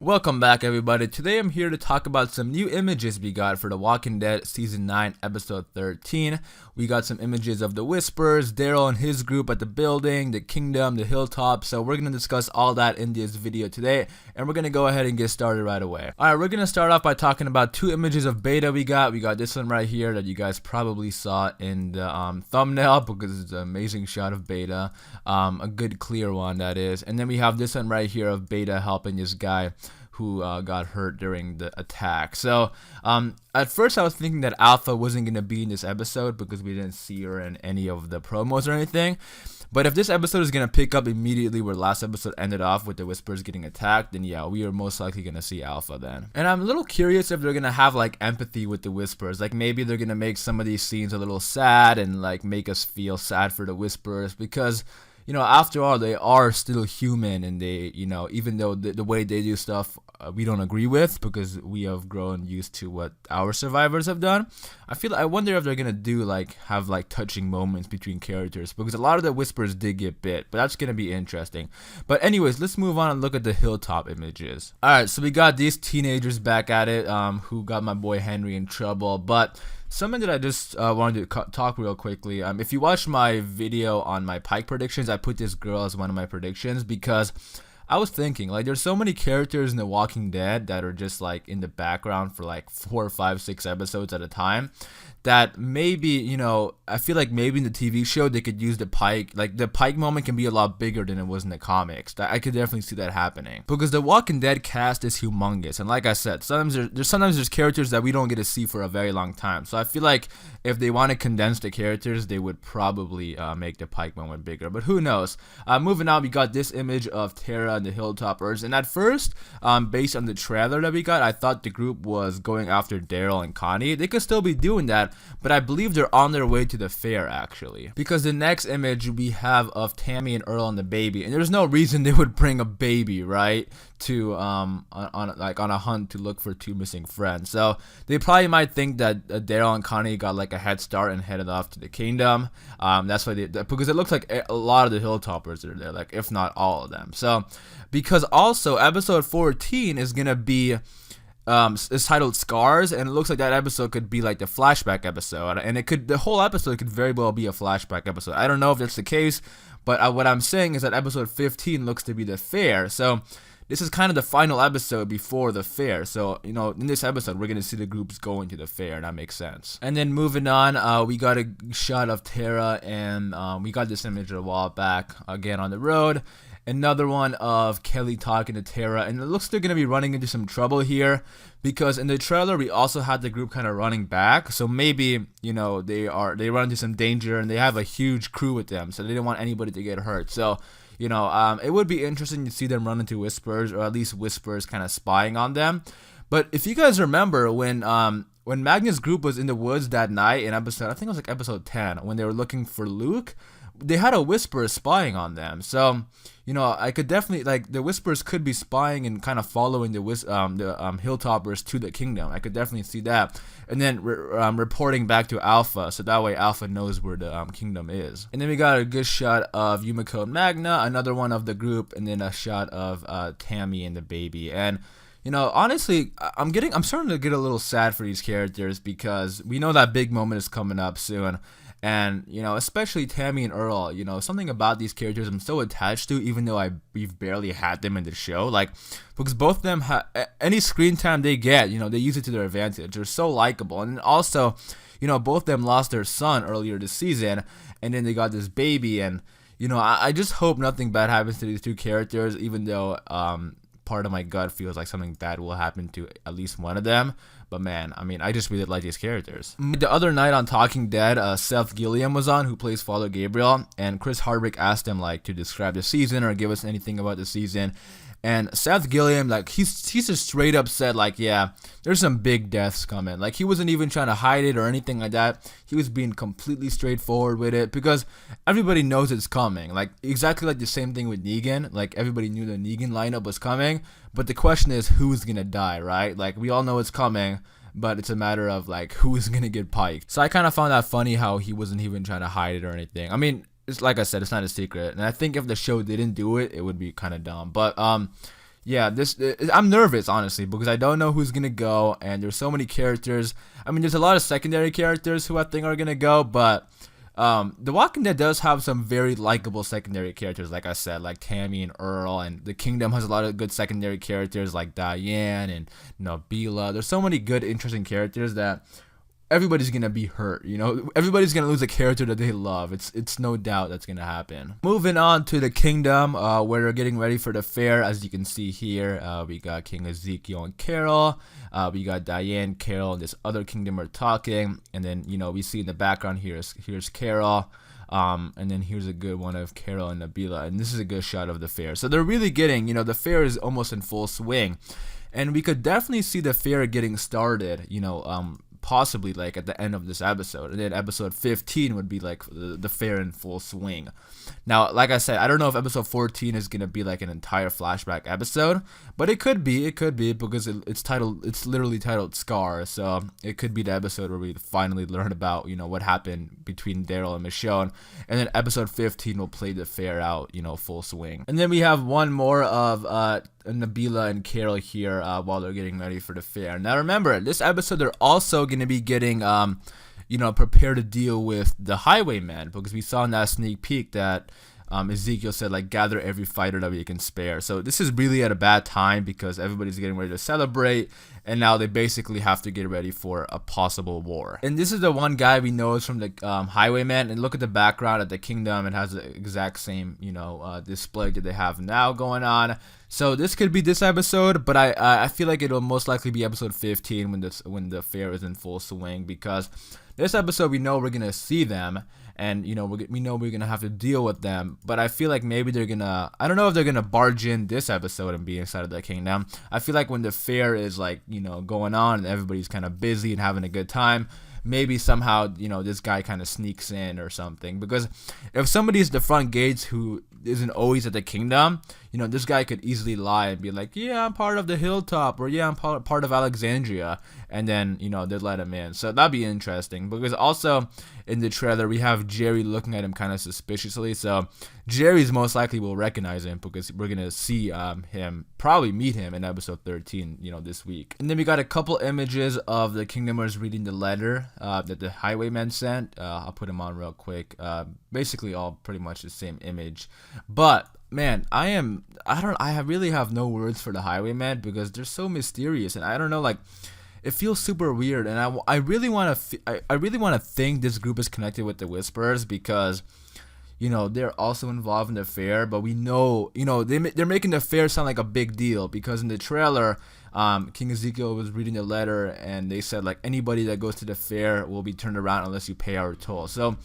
Welcome back, everybody. Today I'm here to talk about some new images we got for The Walking Dead Season 9, Episode 13. We got some images of the Whispers, Daryl and his group at the building, the Kingdom, the Hilltop. So we're going to discuss all that in this video today, and we're going to go ahead and get started right away. Alright, we're going to start off by talking about two images of beta we got. We got this one right here that you guys probably saw in the thumbnail because it's an amazing shot of beta. A good clear one, that is. And then we have this one right here of beta helping this guy who got hurt during the attack. So at first I was thinking that Alpha wasn't going to be in this episode because we didn't see her in any of the promos or anything. But if this episode is going to pick up immediately where last episode ended off with the Whispers getting attacked, then yeah, we are most likely going to see Alpha then. And I'm a little curious if they're going to have like empathy with the Whispers. Like maybe they're going to make some of these scenes a little sad and like make us feel sad for the Whispers because, you know, after all, they are still human, and they, you know, even though the way they do stuff we don't agree with because we have grown used to what our survivors have done. I wonder if they're gonna have touching moments between characters because a lot of the Whispers did get bit, but that's gonna be interesting. But anyways, let's move on and look at the Hilltop images. All right, so we got these teenagers back at it, who got my boy Henry in trouble, but something that I just wanted to talk real quickly. If you watch my video on my Pike predictions, I put this girl as one of my predictions because I was thinking, like, there's so many characters in The Walking Dead that are just, like, in the background for, like, 4, 5, 6 episodes at a time that maybe, you know, I feel like maybe in the TV show they could use the Pike, like, the Pike moment can be a lot bigger than it was in the comics. I could definitely see that happening because The Walking Dead cast is humongous, and like I said, sometimes there's characters that we don't get to see for a very long time. So I feel like if they want to condense the characters, they would probably make the Pike moment bigger, but who knows. Moving on, we got this image of Tara and the Hilltoppers, and at first, based on the trailer that we got, I thought the group was going after Daryl and Connie. They could still be doing that, but I believe they're on their way to the fair actually, because the next image we have of Tammy and Earl and the baby, and there's no reason they would bring a baby, right, to on a hunt to look for two missing friends. So they probably might think that Daryl and Connie got like a head start and headed off to the Kingdom. That's why because it looks like a lot of the Hilltoppers are there, like if not all of them. So because also episode 14 is gonna be it's titled Scars, and it looks like that episode could be like the flashback episode, and the whole episode could very well be a flashback episode. I don't know if that's the case, but what I'm saying is that episode 15 looks to be the fair. So this is kind of the final episode before the fair. So, you know, in this episode, we're going to see the groups going to the fair, and that makes sense. And then moving on, we got a shot of Tara, and we got this image a while back, again on the road. Another one of Kelly talking to Tara, and it looks like they're going to be running into some trouble here because in the trailer we also had the group kind of running back, so maybe, you know, they run into some danger and they have a huge crew with them, so they don't want anybody to get hurt. So, you know, it would be interesting to see them run into Whispers, or at least Whispers kind of spying on them. But if you guys remember when Magnus' group was in the woods that night in episode, I think it was like episode 10, when they were looking for Luke, they had a Whisper spying on them. So, you know, I could definitely, like, the Whispers could be spying and kind of following the Hilltoppers to the Kingdom. I could definitely see that, and then reporting back to Alpha, so that way Alpha knows where the Kingdom is. And then we got a good shot of Yumiko and Magna, another one of the group, and then a shot of Tammy and the baby. And you know, honestly, I'm starting to get a little sad for these characters because we know that big moment is coming up soon. And, you know, especially Tammy and Earl, you know, something about these characters I'm so attached to, even though we've barely had them in the show. Like, because both of them any screen time they get, you know, they use it to their advantage. They're so likable. And also, you know, both of them lost their son earlier this season, and then they got this baby. And, you know, I just hope nothing bad happens to these two characters, even though part of my gut feels like something bad will happen to at least one of them. But man, I mean, I just really like these characters. The other night on Talking Dead, Seth Gilliam was on, who plays Father Gabriel, and Chris Hardwick asked him like to describe the season or give us anything about the season. And Seth Gilliam, like, he's just straight up said, like, yeah, there's some big deaths coming. Like, he wasn't even trying to hide it or anything like that. He was being completely straightforward with it because everybody knows it's coming. Like, exactly like the same thing with Negan. Like, everybody knew the Negan lineup was coming. But the question is, who's gonna die, right? Like, we all know it's coming, but it's a matter of, like, who's gonna get piked. So I kind of found that funny how he wasn't even trying to hide it or anything. I mean, it's like I said, it's not a secret. And I think if the show didn't do it, it would be kind of dumb. But, yeah, I'm nervous honestly because I don't know who's gonna go, and there's so many characters. I mean, there's a lot of secondary characters who I think are gonna go, but The Walking Dead does have some very likable secondary characters, like I said, like Tammy and Earl, and The Kingdom has a lot of good secondary characters like Diane and Nabila. There's so many good, interesting characters that everybody's gonna be hurt. Everybody's gonna lose a character that they love. It's no doubt that's gonna happen. Moving on to the Kingdom, where they're getting ready for the fair. As you can see here, we got King Ezekiel and Carol. We got Diane, Carol, and this other kingdom are talking, and then we see in the background here's Carol. And then here's a good one of Carol and Nabila, and this is a good shot of the fair. So they're really getting, the fair is almost in full swing, and we could definitely see the fair getting started. Possibly like at the end of this episode, and then episode 15 would be like the fair in full swing. Now, like I said, I don't know if episode 14 is gonna be like an entire flashback episode, but it could be because it's literally titled Scar, so it could be the episode where we finally learn about what happened between Daryl and Michonne, and then episode 15 will play the fair out full swing. And then we have one more of Nabila and Carol here while they're getting ready for the fair. Now remember, this episode they're also going to be getting prepared to deal with the Highwaymen, because we saw in that sneak peek that Ezekiel said like gather every fighter that we can spare. So this is really at a bad time because everybody's getting ready to celebrate, and now they basically have to get ready for a possible war. And this is the one guy we know is from the Highwaymen, and look at the background at the Kingdom. It has the exact same display that they have now going on. So this could be this episode, but I feel like it'll most likely be episode 15 when the fair is in full swing, because this episode we know we're gonna see them, and we know we're gonna have to deal with them. But I feel like maybe they're gonna, I don't know if they're gonna barge in this episode and be inside of the Kingdom. I feel like when the fair is like going on and everybody's kind of busy and having a good time, maybe somehow this guy kind of sneaks in or something. Because if somebody's at the front gates who isn't always at the Kingdom, this guy could easily lie and be like, yeah, I'm part of the Hilltop, or yeah, I'm part of Alexandria, and then they'd let him in. So that'd be interesting, because also in the trailer we have Jerry looking at him kind of suspiciously, so Jerry's most likely will recognize him, because we're gonna see him probably meet him in episode 13 this week. And then we got a couple images of the Kingdomers reading the letter that the Highwaymen sent. I'll put them on real quick. Basically all pretty much the same image, but man, I really have no words for the Highwaymen, because they're so mysterious, and I don't know, like, it feels super weird, and I really want to think this group is connected with the Whisperers, because they're also involved in the fair, but we know they're making the fair sound like a big deal, because in the trailer King Ezekiel was reading the letter, and they said like anybody that goes to the fair will be turned around unless you pay our toll. So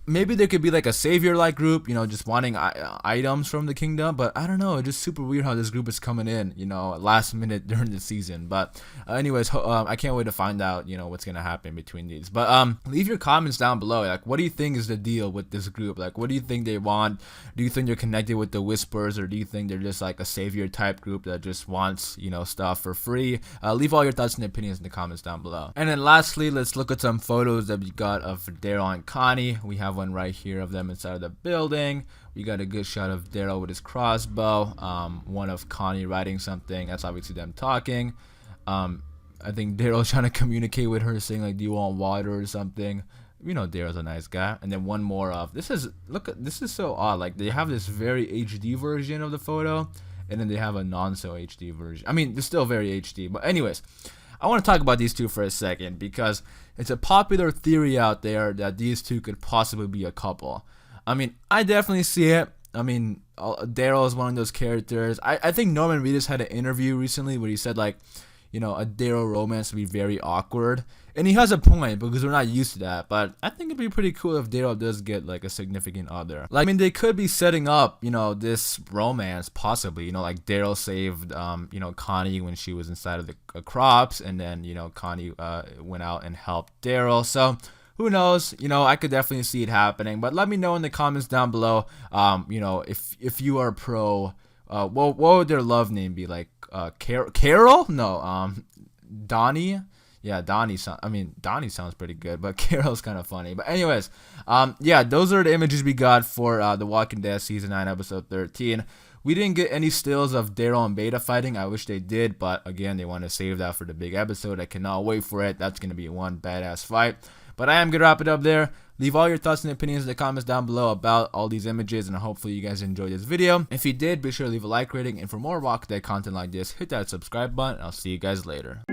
maybe there could be like a savior-like group, just wanting items from the Kingdom, but I don't know. It's just super weird how this group is coming in, last minute during the season. But anyways, I can't wait to find out, what's gonna happen between these. But leave your comments down below. Like, what do you think is the deal with this group? Like, what do you think they want? Do you think they're connected with the Whispers, or do you think they're just like a savior-type group that just wants, stuff for free? Leave all your thoughts and opinions in the comments down below. And then lastly, let's look at some photos that we got of Daryl and Connie. We have one right here of them inside of the building. We got a good shot of Daryl with his crossbow, one of Connie writing something. That's obviously them talking. I think Daryl's trying to communicate with her, saying like, do you want water or something? Daryl's a nice guy. And then one more of this is so odd. Like, they have this very HD version of the photo, and then they have a non so HD version. I mean, they're still very HD, but anyways, I want to talk about these two for a second, because it's a popular theory out there that these two could possibly be a couple. I mean, I definitely see it. I mean, Daryl is one of those characters. I think Norman Reedus had an interview recently where he said like, a Daryl romance would be very awkward. And he has a point, because we're not used to that. But I think it'd be pretty cool if Daryl does get like a significant other. Like, I mean, they could be setting up, this romance possibly. Like Daryl saved, Connie when she was inside of the crops, and then, Connie went out and helped Daryl. So who knows? I could definitely see it happening. But let me know in the comments down below. If you are pro, what would their love name be? Like Carol? No, Donnie. Yeah, Donnie sounds pretty good, but Carol's kind of funny. But anyways, yeah, those are the images we got for The Walking Dead Season 9, Episode 13. We didn't get any stills of Daryl and Beta fighting. I wish they did, but again, they want to save that for the big episode. I cannot wait for it. That's going to be one badass fight. But I am going to wrap it up there. Leave all your thoughts and opinions in the comments down below about all these images, and hopefully you guys enjoyed this video. If you did, be sure to leave a like rating, and for more Walking Dead content like this, hit that subscribe button, and I'll see you guys later.